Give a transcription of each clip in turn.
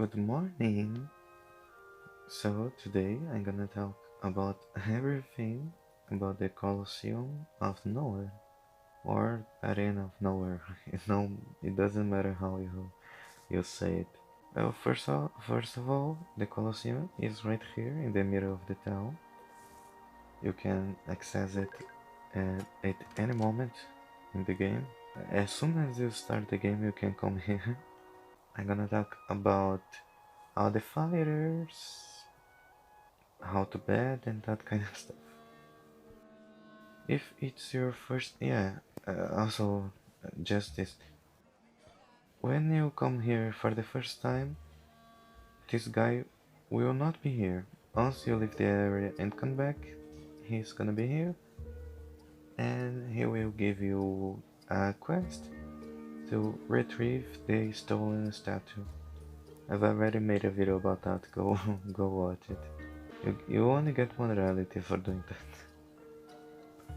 Good morning. So today I'm gonna talk about everything about the Colosseum of Noer or Arena of Nowhere. It doesn't matter how you say it. Well, first of all, the Colosseum is right here in the middle of the town. You can access it at any moment in the game. As soon as you start the game, you can come here. I'm gonna talk about all the fighters, how to bet, and that kind of stuff. If it's your first, yeah, also just this. When you come here for the first time, this guy will not be here. Once you leave the area and come back, he's gonna be here, and he will give you a quest to retrieve the stolen statue. I've already made a video about that. Go go watch it. You only get one reality for doing that.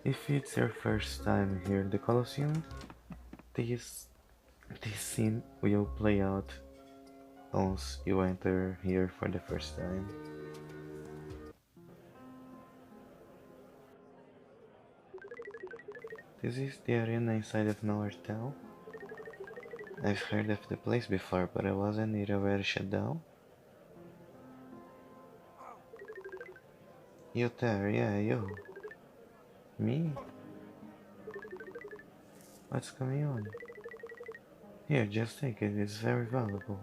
If it's your first time here in the Colosseum, this this scene will play out once you enter here for the first time. This is the arena inside of Noer town. I've heard of the place before, but I wasn't aware it shut down. You there, yeah, you. Me? What's going on? Here, just take it, it's very valuable.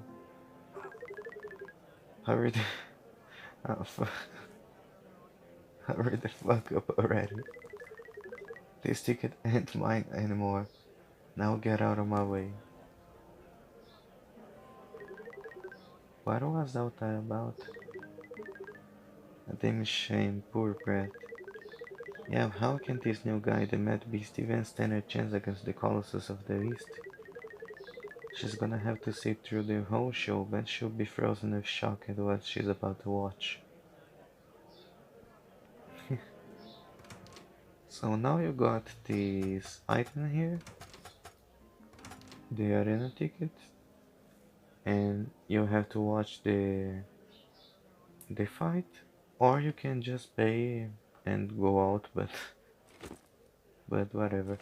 Hurry the, oh, hurry the fuck up already. This ticket ain't mine anymore. Now get out of my way. What was that about? A damn shame, poor brat. Yeah, how can this new guy, the Mad Beast, even stand a chance against the Colossus of the East? She's gonna have to sit through the whole show, but she'll be frozen with shock at what she's about to watch. So now you got this item here, the arena ticket, and you have to watch the fight, or you can just pay and go out, but whatever.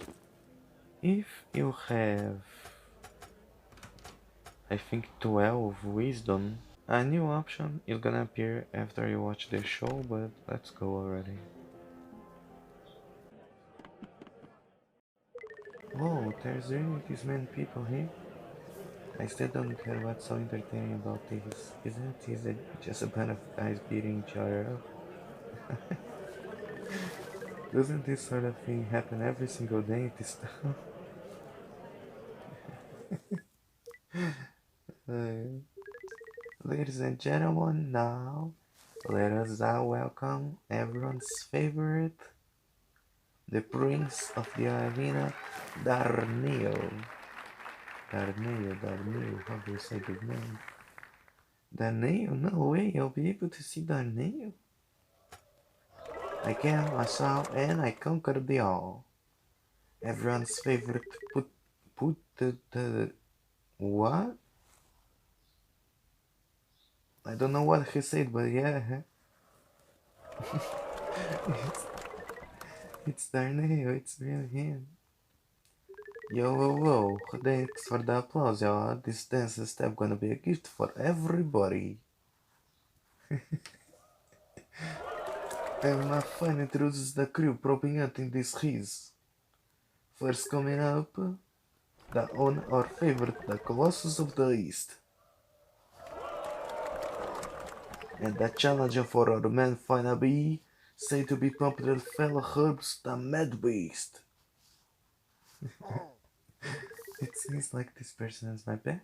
If you have, I think, 12 wisdom, a new option is gonna appear after you watch the show, but let's go already. Whoa, there's really this many people here? I still don't get what's so entertaining about this. Is it just a bunch of guys beating each other up? Doesn't this sort of thing happen every single day at this town? Ladies and gentlemen, now let us welcome everyone's favorite, the prince of the arena, Darnell. Darnell, how do you say his name? Darnell? No way, I'll be able to see Darnell. I came, I saw, and I conquered the all. Everyone's favorite put the what? I don't know what he said, but yeah. it's, it's Darnell, it's really him. Yo, whoa, whoa, thanks for the applause, y'all. This dance step gonna be a gift for everybody. And my friend introduces the crew propping up in this his. First coming up, our favorite, the Colossus of the East. And the challenger for our man Fina B, said to be popular fellow Herbs, the Mad Beast. It seems like this person is my pet.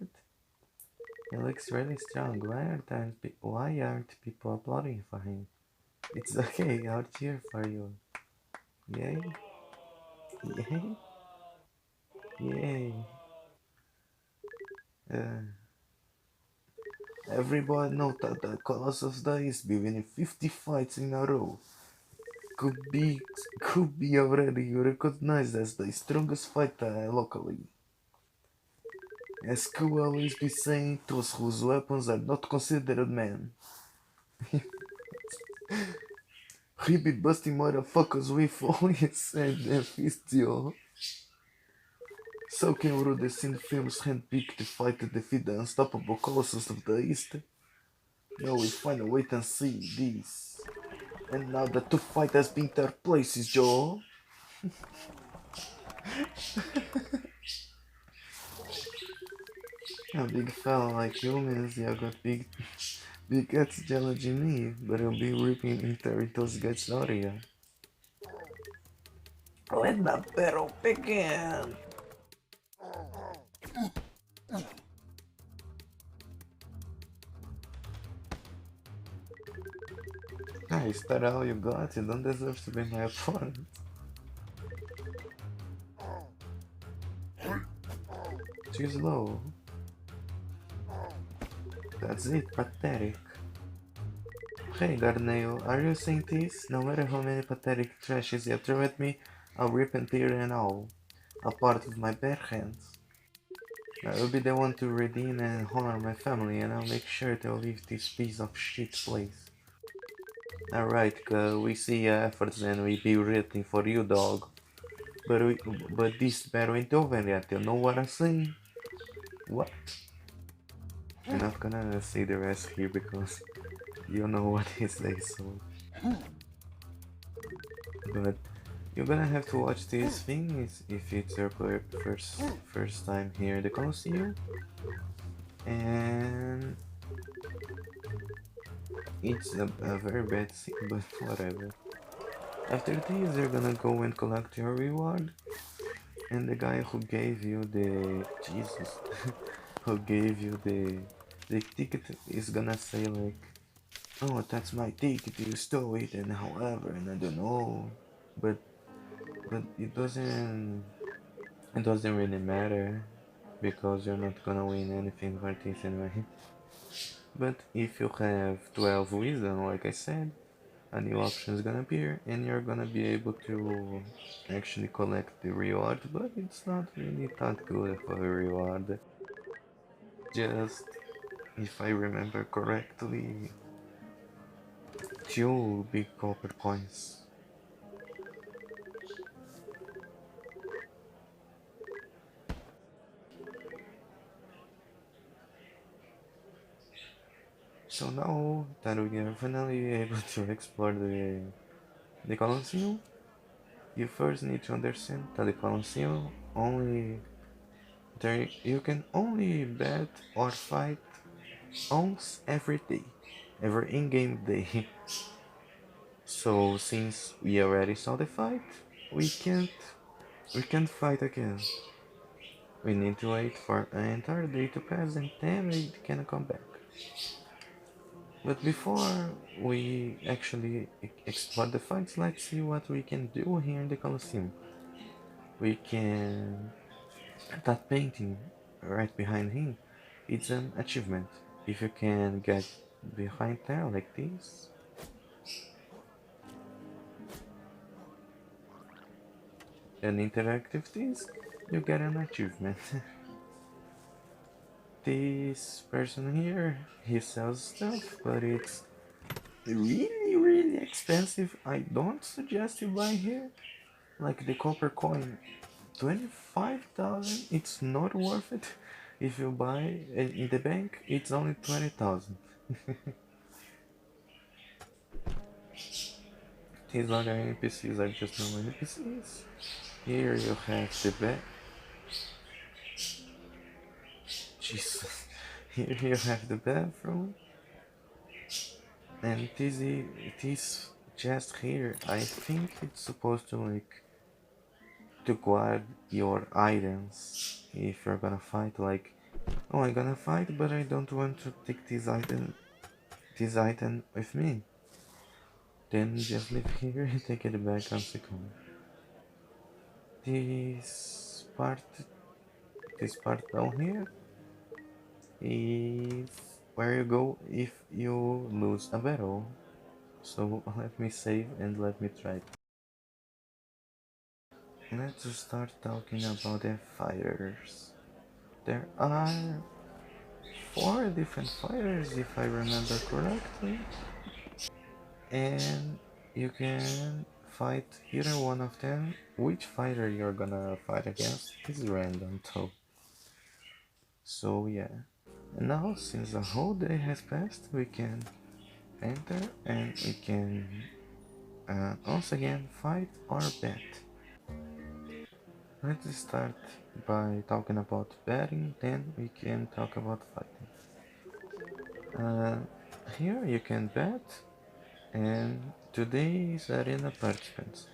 He looks really strong. Why aren't people applauding for him? It's okay, I'll cheer for you. Yay! Yay! Yay! Uh, Everybody knows that the Colossus is winning 50 fights in a row. Could be, could be already recognized as the strongest fighter locally. As could always be saying, those whose weapons are not considered men. He be busting motherfuckers with all his hands and fists, yo. So can rule the scene films handpicked to fight to defeat the unstoppable colossus of the East. Now we find a wait and see this. And now the two fight has been third places, Joe. A big fella like you means you got big guts challenging me, but you'll be ripping into those guts out of you. Let the battle begin! Nice, that all you got, you don't deserve to be my opponent. Too slow. That's it, pathetic. Hey, Darnell, are you saying this? No matter how many pathetic trashes you throw at me, I'll rip and tear and all, apart with my bare hands. I'll be the one to redeem and honor my family, and I'll make sure to leave this piece of shit place. Alright, we see your efforts and we be rooting for you, dog. But this battle ain't over yet, you know what I'm saying? What? I'm not gonna say the rest here because you know what he says, so. But you're gonna have to watch this thing if it's your first time here in the Colosseum. And it's a very bad scene, but whatever. After this, you're gonna go and collect your reward. And the guy who gave you the Jesus, who gave you the ticket is gonna say like, "Oh, that's my ticket. You stole it, and however, and I don't know." But it doesn't really matter because you're not gonna win anything for this anyway. But if you have 12 wisdom, like I said, a new option is gonna appear and you're gonna be able to actually collect the reward, but it's not really that good for a reward. Just, if I remember correctly, two big copper coins. So now that we are finally able to explore the Colosseum, you first need to understand that the Colosseum only there you can only bet or fight once every day, every in-game day. So since we already saw the fight, we can't fight again. We need to wait for an entire day to pass and then we can come back. But before we actually explore the fights, let's see what we can do here in the Colosseum. We can... That painting right behind him, it's an achievement. If you can get behind there like this, an interactive disc, you get an achievement. This person here, he sells stuff, but it's really expensive. I don't suggest you buy here. Like the copper coin, 25,000, it's not worth it. If you buy in the bank, it's only 20,000. These other NPCs are just normal NPCs. Here you have the back. Jesus. Here you have the bathroom. And this chest here, I think it's supposed to like to guard your items if you're gonna fight. Like, oh, I'm gonna fight, but I don't want to take this item with me. Then just leave here and take it back on second. This part, this part down here is where you go if you lose a battle. So let me save and let me try. Let's start talking about the fighters. there are 4 different fighters if I remember correctly, and you can fight either one of them. Which fighter you're gonna fight against is random though. So yeah. And now since the whole day has passed, we can enter and we can once again fight or bet. Let's start by talking about betting, then we can talk about fighting. Uh, Here you can bet, and today's arena participants.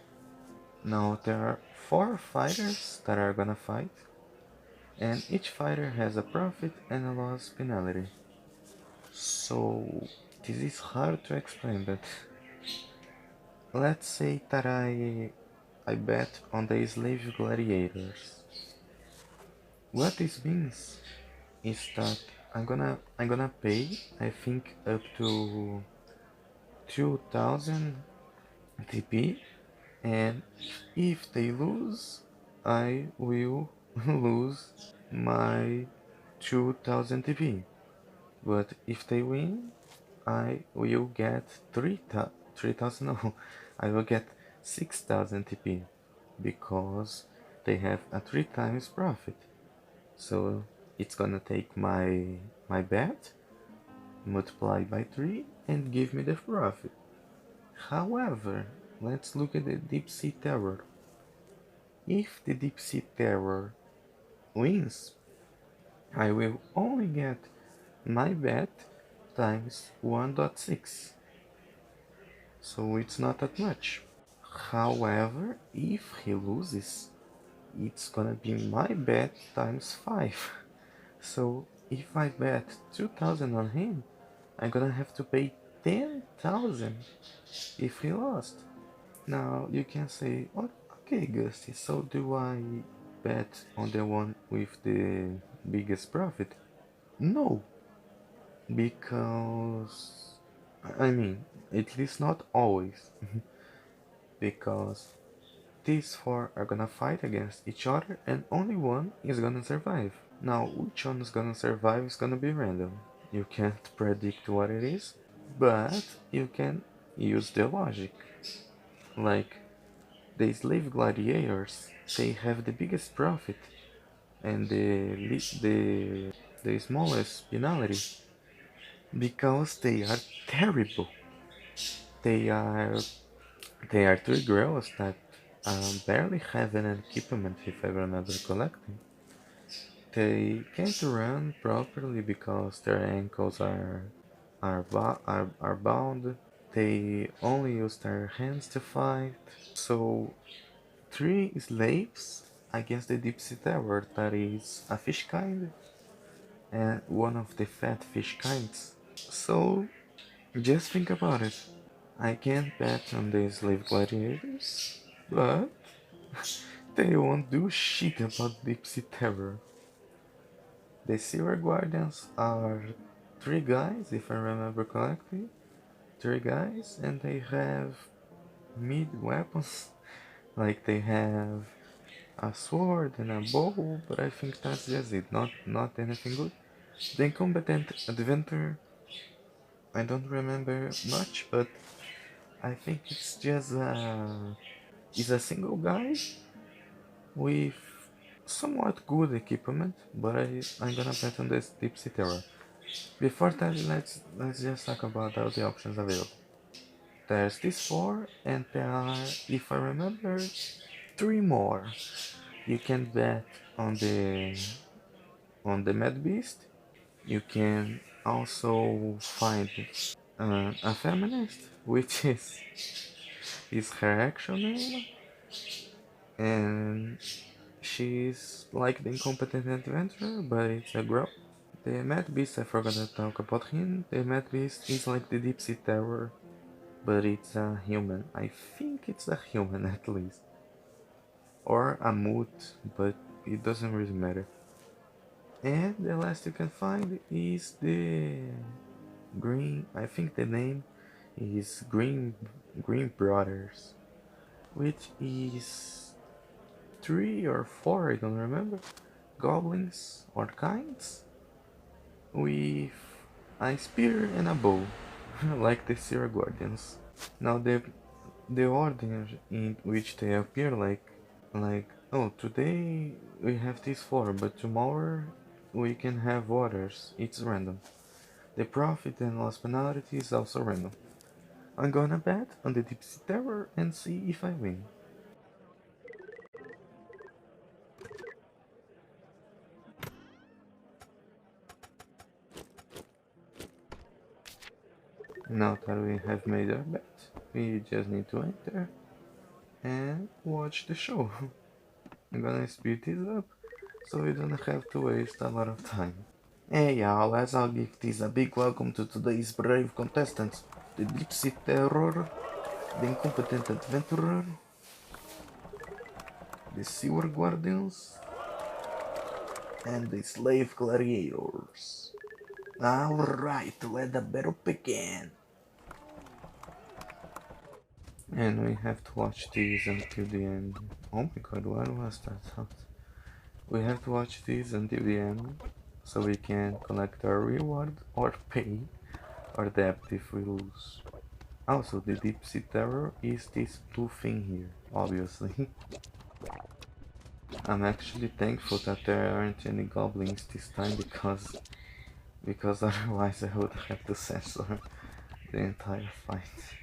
Now there are 4 fighters that are gonna fight, and each fighter has a profit and a loss penalty. So this is hard to explain, but let's say that I bet on the slave gladiators. What this means is that I'm gonna pay, I think, up to 2000 TP, and if they lose, I will lose my 2000 TP. But if they win, I will get 3000. No, I will get 6000 TP because they have a 3 times profit. So it's gonna take my bet, multiply by 3, and give me the profit. However, let's look at the deep sea terror. If the deep sea terror wins, I will only get my bet times 1.6. So it's not that much. However, if he loses, it's gonna be my bet times 5. So if I bet 2000 on him, I'm gonna have to pay 10,000 if he lost. Now you can say, okay, Gusty, so do I bet on the one with the biggest profit? No, because I mean, at least not always, because these 4 are gonna fight against each other and only one is gonna survive. Now, which one is gonna survive is gonna be random. You can't predict what it is, but you can use the logic. Like, the slave gladiators, they have the biggest profit and the smallest penalty because they are terrible. They are they are 3 girls that barely have any equipment, if I remember correctly. They can't run properly because their ankles are bound. They only use their hands to fight. So 3 slaves against the deep sea tower, that is a fish kind and one of the fat fish kinds. So just think about it. I can't bet on the slave gladiators, but they won't do shit about deep sea terror. The Silver Guardians are 3 guys, if I remember correctly. 3 guys, and they have mid weapons. Like they have a sword and a bow, but I think that's just it. Not anything good. The incompetent adventurer, I don't remember much, but I think it's just is a single guy with somewhat good equipment, but I'm gonna bet on this deep sea terror. Before that, let's just talk about all the options available. There's these 4, and there are, if I remember, 3 more. You can bet on the Mad Beast. You can also find a feminist, which is her actual name, and she's like the incompetent adventurer, but it's a girl. The Mad Beast, I forgot to talk about him. The Mad Beast is like the deep sea terror, but it's a human. I think it's a human at least. Or a moot, but it doesn't really matter. And the last you can find is the Green, I think the name is Green Brothers, which is 3 or 4, I don't remember. goblins or kinds with a spear and a bow, like the Sierra Guardians. Now the order in which they appear, like oh, today we have these four, but tomorrow we can have others. It's random. The profit and loss penalty is also random. I'm gonna bet on the Deep Sea Terror and see if I win. Now that we have made our bet, we just need to enter and watch the show. I'm gonna speed this up so we don't have to waste a lot of time. Hey y'all, let's all give this a big welcome to today's brave contestants. The Deep Sea Terror, the Incompetent Adventurer, the Sewer Guardians, and the Slave Gladiators. Alright, let the battle begin. And we have to watch these until the end. Oh my god, what was that? We have to watch these until the end so we can collect our reward or pay our debt if we lose. Also, the Deep Sea Terror is this blue thing here, obviously. I'm actually thankful that there aren't any goblins this time because otherwise I would have to censor the entire fight.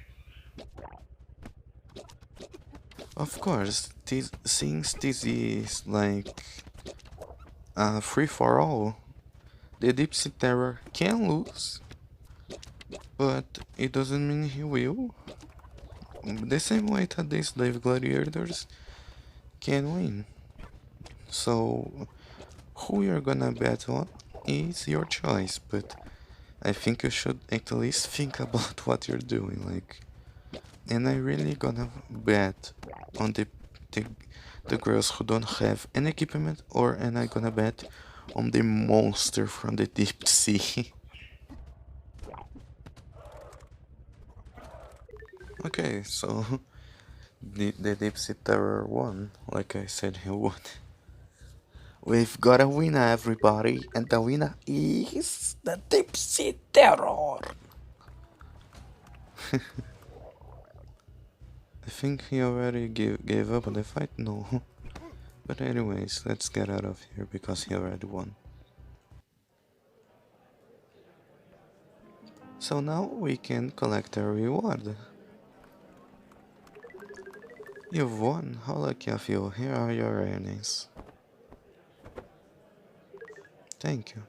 Of course, since this is like a free for all, the Deep Sea Terror can lose, but it doesn't mean he will. The same way that the Slave Gladiators can win. So, who you're gonna bet on is your choice, but I think you should at least think about what you're doing, like. And I really gonna bet on the, the girls who don't have any equipment, or and I gonna bet on the monster from the deep sea. Okay, so the deep sea terror won, like I said he would. We've got a winner, everybody, and the winner is the deep sea terror. I think he already gave up on the fight. No. But anyways, let's get out of here because he already won. So now we can collect our reward. You've won, how lucky of you, here are your earnings. Thank you.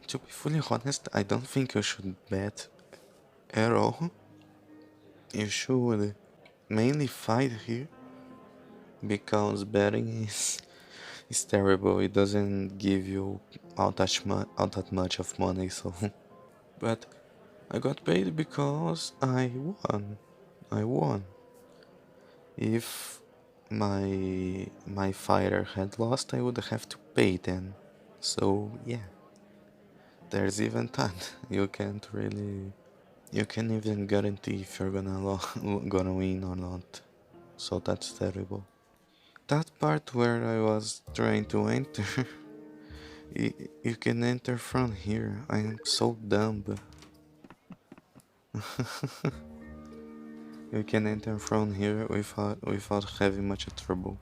To be fully honest, I don't think you should bet at all. You should mainly fight here because betting is terrible. It doesn't give you all that much of money, so. But I got paid because I won. I won. If my fighter had lost, I would have to pay then. So yeah, there's even that. You can't really, you can't even guarantee if you're gonna win or not. So that's terrible. That part where I was trying to enter, you can enter from here. I am so dumb. You can enter from here without having much trouble.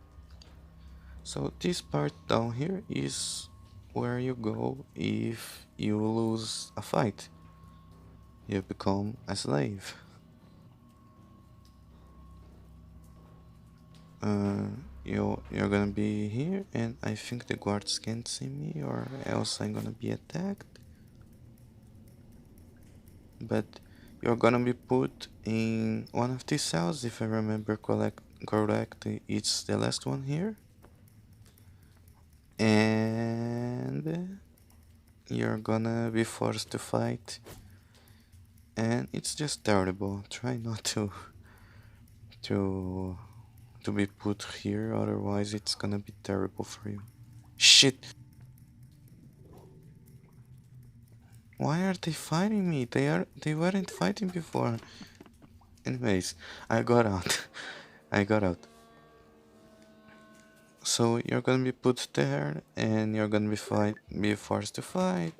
So this part down here is where you go if you lose a fight. You become a slave. Uh, you're gonna be here, and I think the guards can't see me, or else I'm gonna be attacked. But you're gonna be put in one of these cells, if I remember correctly. It's the last one here, and you're gonna be forced to fight, and it's just terrible. Try not to to be put here, otherwise it's gonna be terrible for you. Shit! Why are they fighting me? They weren't fighting before. Anyways, I got out. I got out. So you're gonna be put there, and you're gonna be forced to fight.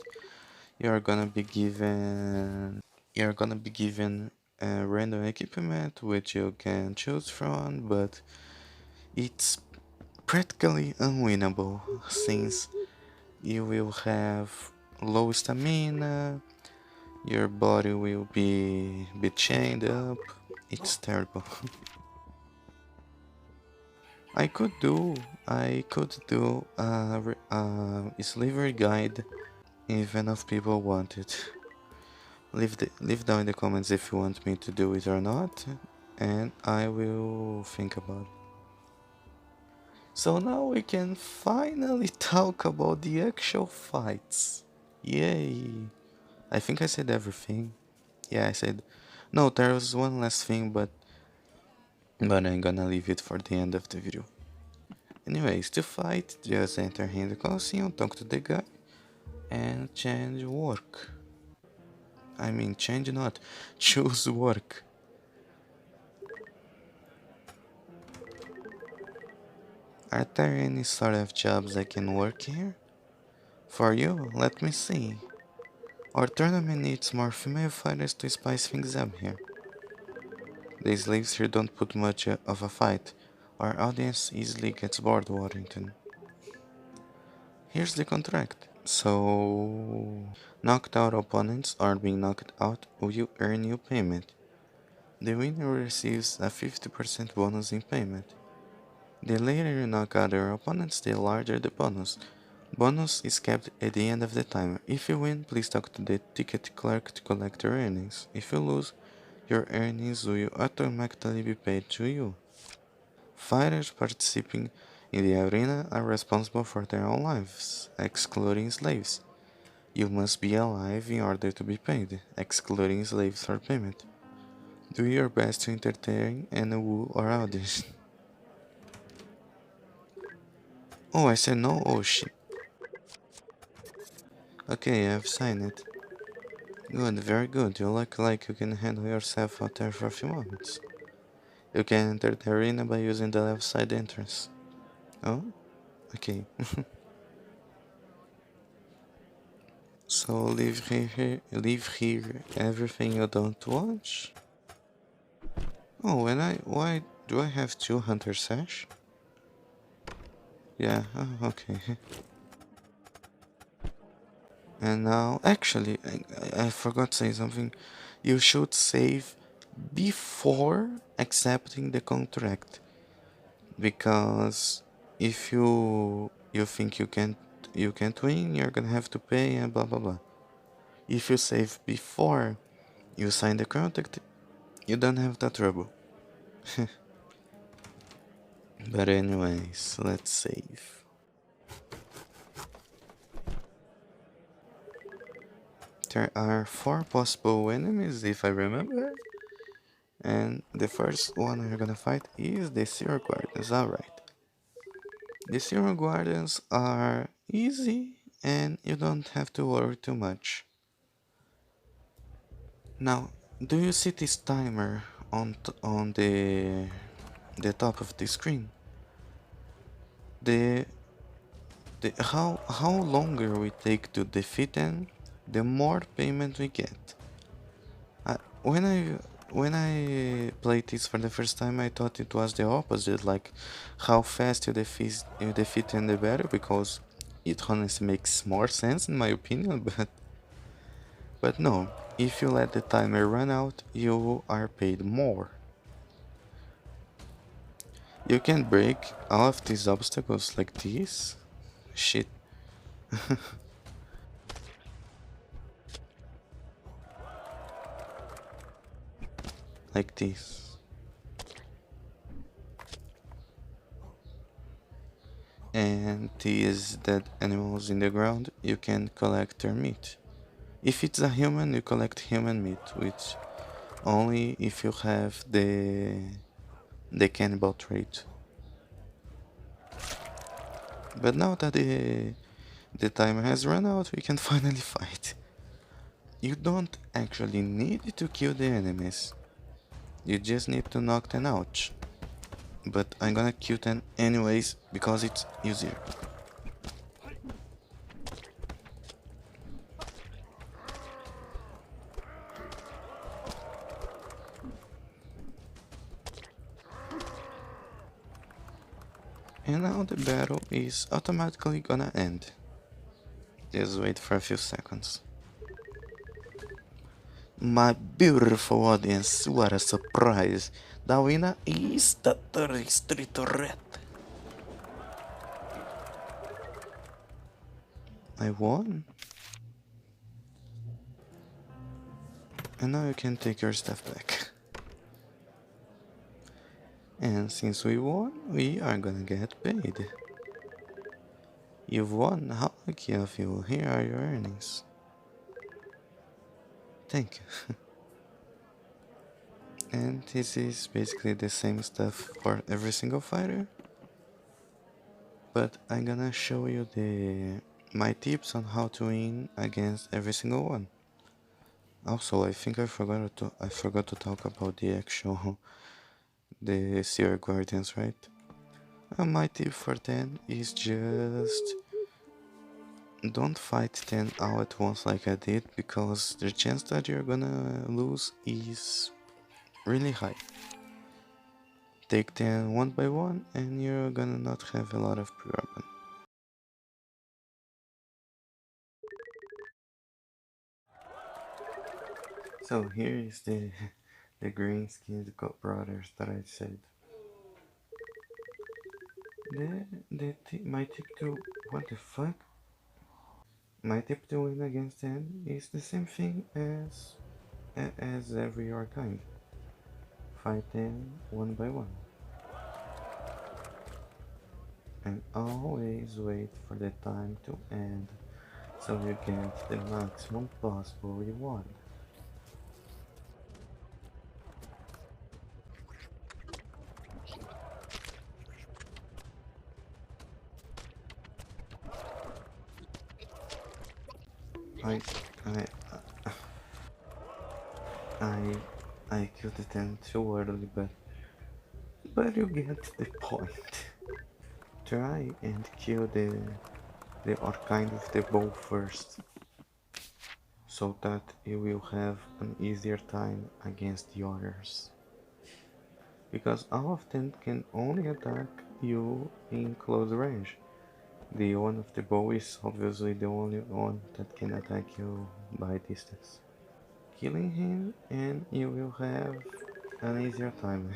You're gonna be given random equipment which you can choose from, but it's practically unwinnable since you will have low stamina, your body will be chained up. It's terrible. I could do a slavery guide if enough people want it. Leave down in the comments if you want me to do it or not, and I will think about it. So now we can finally talk about the actual fights. Yay! I think I said everything. Yeah, I said. No, there was one last thing, but I'm gonna leave it for the end of the video. Anyways, to fight, just enter in the Colosseum, talk to the guy, and change work. I mean, change not, choose work. Are there any sort of jobs I can work here? For you, let me see. Our tournament needs more female fighters to spice things up here. The slaves here don't put much of a fight. Our audience easily gets bored, Warrington. Here's the contract. So, knocked out opponents are being knocked out, you earn new payment. The winner receives a 50% bonus in payment. The later you knock out your opponents, the larger the bonus. Bonus is kept at the end of the timer. If you win, please talk to the ticket clerk to collect your earnings. If you lose, your earnings will automatically be paid to you. Fighters participating in the arena are responsible for their own lives, excluding slaves. You must be alive in order to be paid, excluding slaves for payment. Do your best to entertain and woo our audience. Oh, I said no? Oh shit. Okay, I've signed it. Good, very good. You look like you can handle yourself out there for a few moments. You can enter the arena by using the left side entrance. Oh? Okay. So leave here everything you don't watch. Oh, why do I have two hunter sash? Yeah, oh, okay. And now, actually, I forgot to say something. You should save before accepting the contract, because if you think you can't win, you're gonna have to pay and blah blah blah. If you save before you sign the contract, you don't have that trouble. But anyways, let's save. There are 4 possible enemies if I remember. And the first one we're gonna fight is the Zero Guardians, alright. The Zero Guardians are easy and you don't have to worry too much. Now, do you see this timer on the top of the screen? The how longer we take to defeat them, the more payment we get. When I played this for the first time, I thought it was the opposite, like how fast you defeat in the battle, because it honestly makes more sense in my opinion, but no, if you let the timer run out, you are paid more. You can break all of these obstacles like this. Shit. Like this. And these dead animals in the ground, you can collect their meat. If it's a human, you collect human meat, which only if you have the cannibal trait. But now that the timer has run out, we can finally fight. You don't actually need to kill the enemies. You just need to knock them out. but I'm gonna kill them anyways because it's easier. And now the battle is automatically gonna end. Just wait for a few seconds. My beautiful audience, what a surprise! The winner is the 33 turret. I won. And now you can take your stuff back. And since we won, we are gonna get paid. You've won, how lucky of you. Here are your earnings. Thank you. And this is basically the same stuff for every single fighter. But I'm gonna show you my tips on how to win against every single one. Also, I think I forgot to talk about the actual the Seer Guardians, right? My tip for them is just don't fight 10 all at once like I did, because the chance that you're gonna lose is really high. Take them one by one and you're gonna not have a lot of pre-weapon. So here is the green skinned brothers that I said. My tip to what the fuck? My tip to win against them is the same thing as every your kind. Fight them one by one. And always wait for the time to end so you get the maximum possible reward. I I I I killed the 10 too early, but you get the point. Try and kill the Arcane with the bow first, so that you will have an easier time against the others. Because all of them can only attack you in close range. The one of the bow is obviously the only one that can attack you by distance. Killing him and you will have an easier time.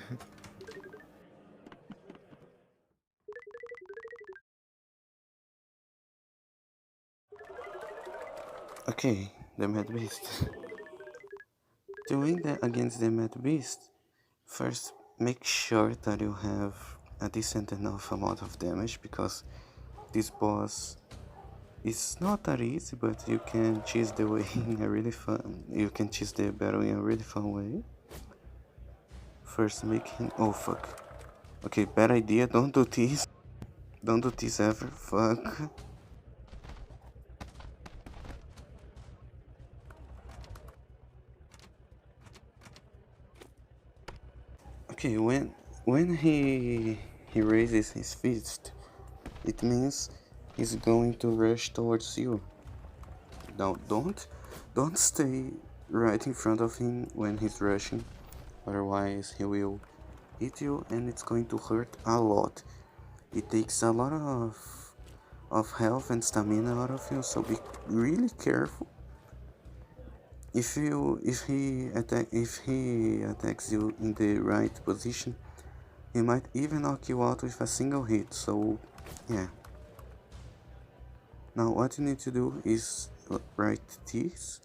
Okay, the Mad Beast. To win against the Mad Beast, first make sure that you have a decent enough amount of damage, because this boss is not that easy, but you can cheese the way in a really fun. You can cheese the battle in a really fun way. First, make him. Oh fuck. Okay, bad idea. Don't do this. Don't do this ever. Fuck. Okay, when he raises his fist, it means he's going to rush towards you. Now don't stay right in front of him when he's rushing, otherwise he will hit you and it's going to hurt a lot. It takes a lot of health and stamina out of you, so be really careful. If he attacks you in the right position, he might even knock you out with a single hit. So yeah. Now what you need to do is right this,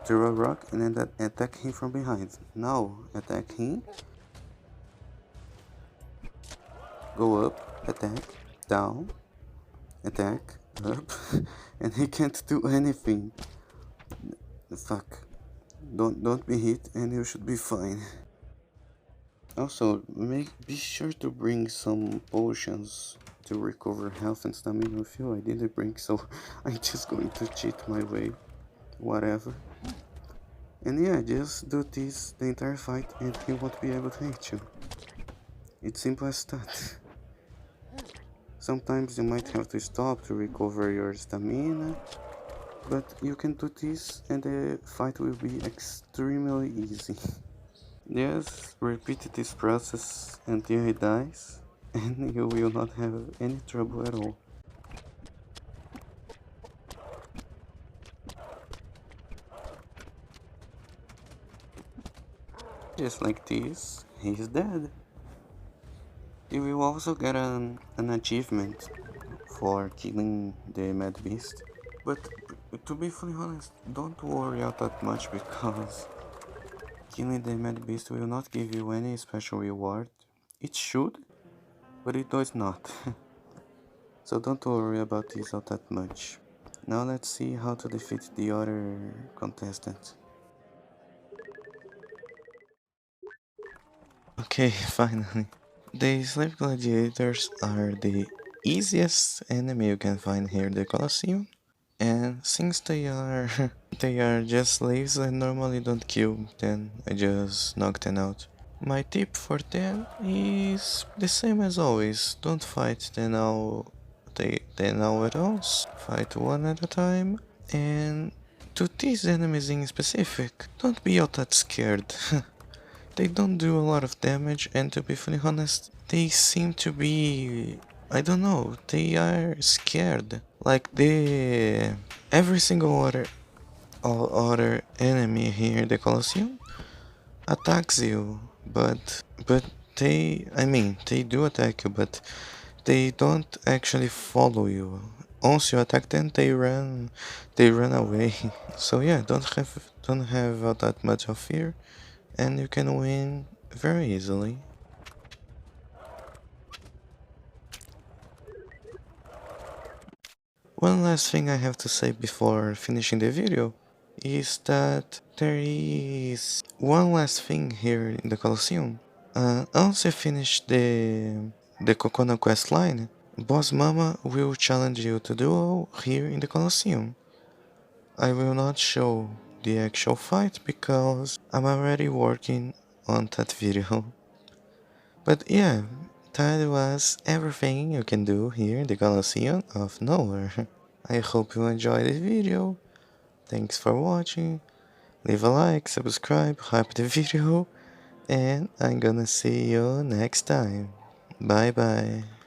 throw a rock, and then attack him from behind. Now attack him. Go up, attack, down, attack, up, and he can't do anything. Fuck. Don't be hit and you should be fine. Also, be sure to bring some potions to recover health and stamina with you. I didn't bring, so I'm just going to cheat my way. Whatever. And yeah, just do this the entire fight and he won't be able to hit you. It's simple as that. Sometimes you might have to stop to recover your stamina, but you can do this and the fight will be extremely easy. Just repeat this process until he dies, and you will not have any trouble at all. Just like this, he is dead. You will also get an achievement for killing the Mad Beast. But to be fully honest, don't worry out that much because killing the Mad Beast will not give you any special reward. It should, but it does not. So don't worry about this all that much. Now let's see how to defeat the other contestant. Okay, finally. The slave gladiators are the easiest enemy you can find here in the Colosseum. And since they are they are just slaves I normally don't kill them, I just knock them out. My tip for them is the same as always. Don't fight them now at all. Fight one at a time. And to these enemies in specific, don't be all that scared. They don't do a lot of damage, and to be fully honest, they seem to be, I don't know, they are scared. Like the every single other enemy here in the Colosseum attacks you, but they do attack you, but they don't actually follow you. Once you attack them, they run away. So yeah, don't have that much of fear, and you can win very easily. One last thing I have to say before finishing the video is that there is one last thing here in the Colosseum. Once you finish the Kokona quest line, Boss Mama will challenge you to duel here in the Colosseum. I will not show the actual fight because I'm already working on that video. But yeah, that was everything you can do here in the Colosseum of Nowhere. I hope you enjoyed this video. Thanks for watching. Leave a like, subscribe, hype the video, and I'm gonna see you next time. Bye bye.